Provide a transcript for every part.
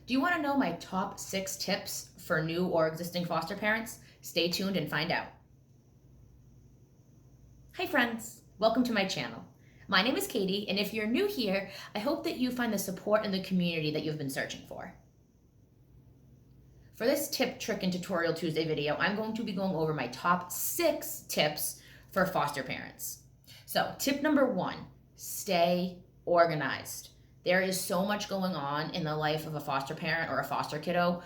Do you want to know my top 6 tips for new or existing foster parents? Stay tuned and find out. Hi friends, welcome to my channel. My name is Katie, and if you're new here, I hope that you find the support in the community that you've been searching for. For this tip, trick, and tutorial Tuesday video, I'm going to be going over my top 6 tips for foster parents. So tip number 1, stay organized. There is so much going on in the life of a foster parent or a foster kiddo.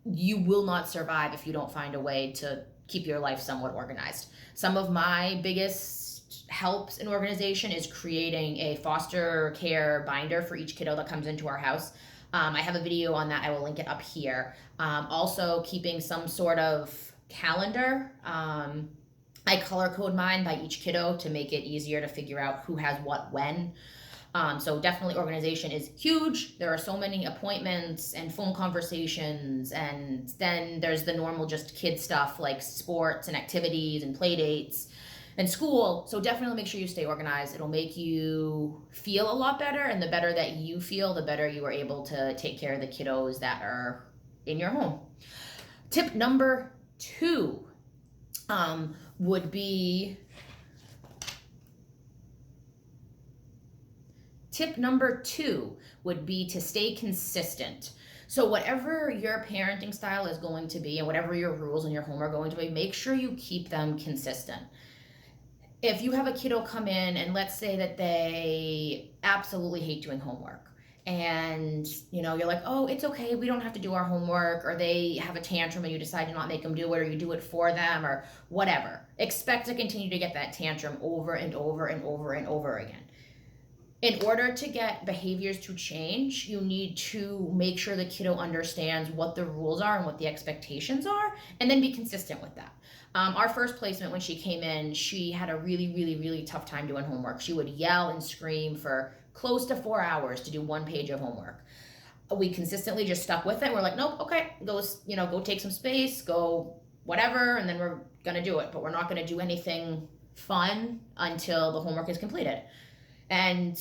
You will not survive if you don't find a way to keep your life somewhat organized. Some of my biggest helps in organization is creating a foster care binder for each kiddo that comes into our house. I have a video on that. I will link it up here. Also keeping some sort of calendar. I color code mine by each kiddo to make it easier to figure out who has what when. So definitely organization is huge. There are so many appointments and phone conversations, and then there's the normal just kid stuff like sports and activities and play dates and school. So definitely make sure you stay organized. It'll make you feel a lot better, and the better that you feel, the better you are able to take care of the kiddos that are in your home. Tip number 2 would be to stay consistent. So whatever your parenting style is going to be and whatever your rules in your home are going to be, make sure you keep them consistent. If you have a kiddo come in and let's say that they absolutely hate doing homework, and you're like, oh, it's okay, we don't have to do our homework, or they have a tantrum and you decide to not make them do it, or you do it for them, or whatever, expect to continue to get that tantrum over and over and over and over again. In order to get behaviors to change, you need to make sure the kiddo understands what the rules are and what the expectations are, and then be consistent with that. Our first placement, when she came in, she had a really, really, really tough time doing homework. She would yell and scream for close to 4 hours to do 1 page of homework. We consistently just stuck with it. We're like, nope, okay, go take some space, go whatever, and then we're gonna do it. But we're not gonna do anything fun until the homework is completed. And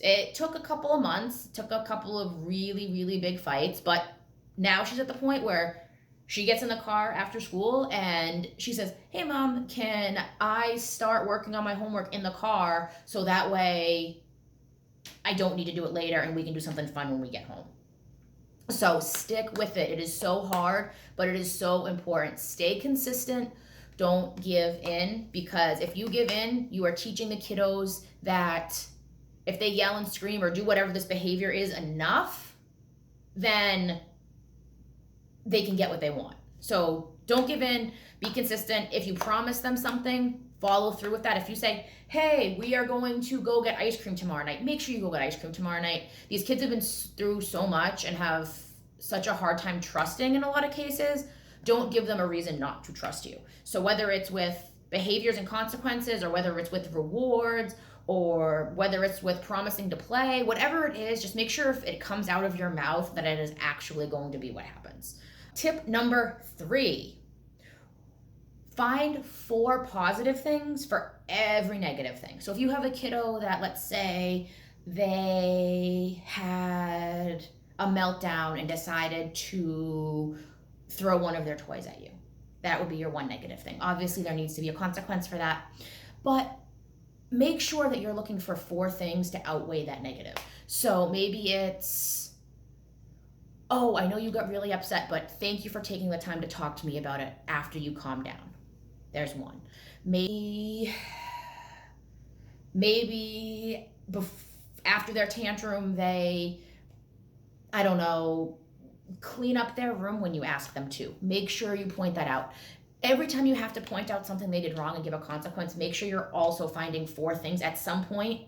it took a couple of months, took a couple of really, really big fights, but now she's at the point where she gets in the car after school and she says, hey mom, can I start working on my homework in the car so that way I don't need to do it later and we can do something fun when we get home. So stick with it. It is so hard, but it is so important. Stay consistent. Don't give in, because if you give in, you are teaching the kiddos that if they yell and scream or do whatever this behavior is enough, then they can get what they want. So don't give in, be consistent. If you promise them something, follow through with that. If you say, hey, we are going to go get ice cream tomorrow night, make sure you go get ice cream tomorrow night. These kids have been through so much and have such a hard time trusting in a lot of cases. Don't give them a reason not to trust you. So whether it's with behaviors and consequences, or whether it's with rewards, or whether it's with promising to play, whatever it is, just make sure if it comes out of your mouth that it is actually going to be what happens. Tip number 3, find 4 positive things for every negative thing. So if you have a kiddo that, let's say, they had a meltdown and decided to throw one of their toys at you, that would be your 1 negative thing. Obviously, there needs to be a consequence for that, but make sure that you're looking for 4 things to outweigh that negative. So maybe it's, oh, I know you got really upset, but thank you for taking the time to talk to me about it after you calm down. There's 1. Maybe after their tantrum, they, I don't know, clean up their room when you ask them to. Make sure you point that out. Every time you have to point out something they did wrong and give a consequence, make sure you're also finding 4 things at some point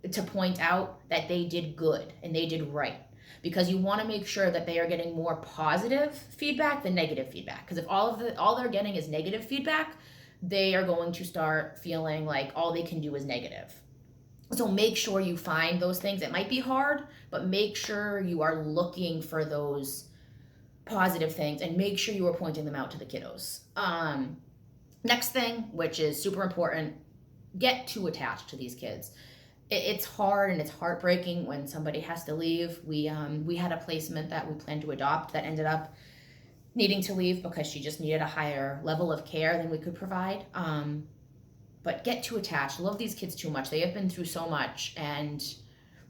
to point out that they did good and they did right. Because you want to make sure that they are getting more positive feedback than negative feedback. Because if all they're getting is negative feedback, they are going to start feeling like all they can do is negative. So make sure you find those things. It might be hard, but make sure you are looking for those positive things and make sure you are pointing them out to the kiddos. Next thing, which is super important, get too attached to these kids. it's hard and it's heartbreaking when somebody has to leave. We had a placement that we planned to adopt that ended up needing to leave because she just needed a higher level of care than we could provide. But get too attached. Love these kids too much. They have been through so much, and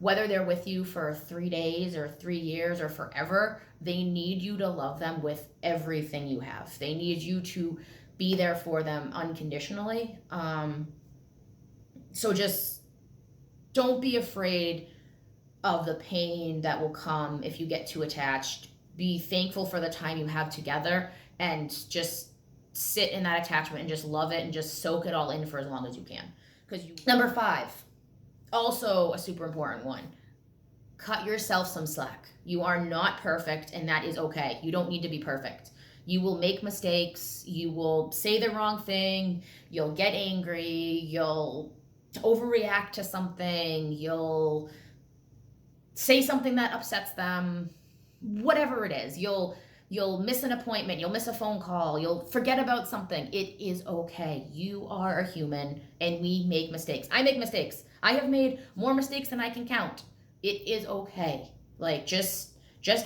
whether they're with you for 3 days or 3 years or forever, they need you to love them with everything you have. They need you to be there for them unconditionally. So just don't be afraid of the pain that will come if you get too attached. Be thankful for the time you have together and just sit in that attachment and just love it and just soak it all in for as long as you can. Number 5, also a super important one. Cut yourself some slack. You are not perfect, and that is okay. You don't need to be perfect. You will make mistakes. You will say the wrong thing. You'll get angry. You'll overreact to something. You'll say something that upsets them. Whatever it is, you'll miss an appointment, you'll miss a phone call, you'll forget about something. It is okay. You are a human, and we make mistakes. I make mistakes. I have made more mistakes than I can count. It is okay. Like, just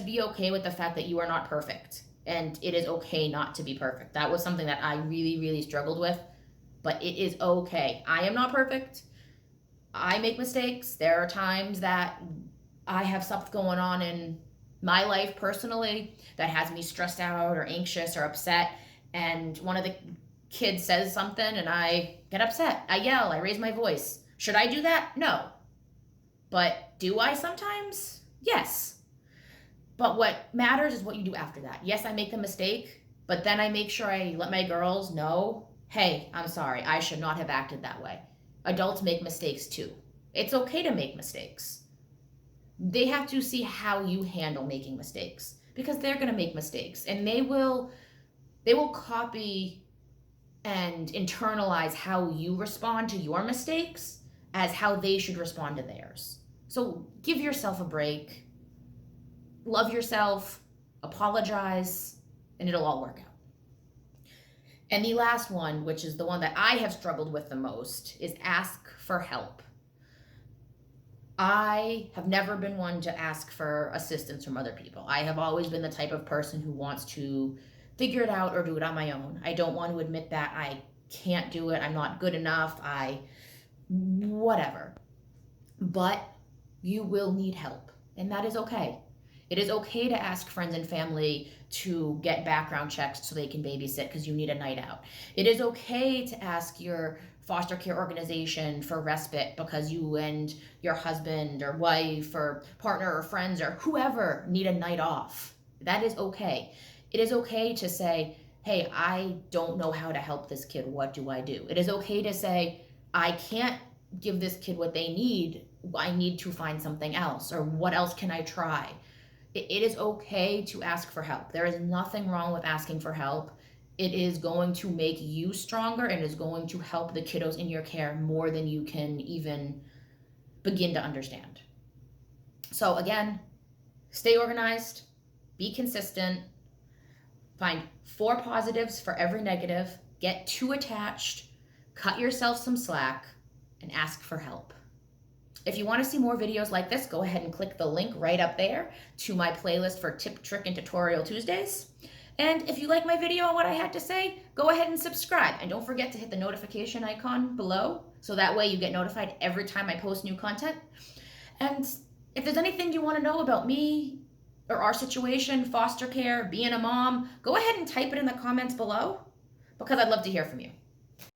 be okay with the fact that you are not perfect, and it is okay not to be perfect. That was something that I really, really struggled with, but it is okay. I am not perfect. I make mistakes. There are times that I have stuff going on in my life personally that has me stressed out or anxious or upset, and one of the kids says something and I get upset. I yell, I raise my voice. Should I do that? No. But do I sometimes? Yes. But what matters is what you do after that. Yes, I make the mistake, but then I make sure I let my girls know, hey, I'm sorry, I should not have acted that way. Adults make mistakes too. It's okay to make mistakes. They have to see how you handle making mistakes, because they're going to make mistakes, and they will copy and internalize how you respond to your mistakes as how they should respond to theirs. So give yourself a break, love yourself, apologize, and it'll all work out. And the last one, which is the one that I have struggled with the most, is ask for help. I have never been one to ask for assistance from other people. I have always been the type of person who wants to figure it out or do it on my own. I don't want to admit that I can't do it. I'm not good enough. Whatever. But you will need help, and that is okay. It is okay to ask friends and family to get background checks so they can babysit because you need a night out. It is okay to ask your foster care organization for respite because you and your husband or wife or partner or friends or whoever need a night off. That is okay. It is okay to say, hey, I don't know how to help this kid. What do I do? It is okay to say, I can't give this kid what they need. I need to find something else, or what else can I try? It is okay to ask for help. There is nothing wrong with asking for help. It is going to make you stronger and is going to help the kiddos in your care more than you can even begin to understand. So again, stay organized, be consistent, find 4 positives for every negative, get too attached, cut yourself some slack, and ask for help. If you want to see more videos like this, go ahead and click the link right up there to my playlist for Tip, Trick, and Tutorial Tuesdays. And if you like my video and what I had to say, go ahead and subscribe. And don't forget to hit the notification icon below, so that way you get notified every time I post new content. And if there's anything you want to know about me or our situation, foster care, being a mom, go ahead and type it in the comments below, because I'd love to hear from you.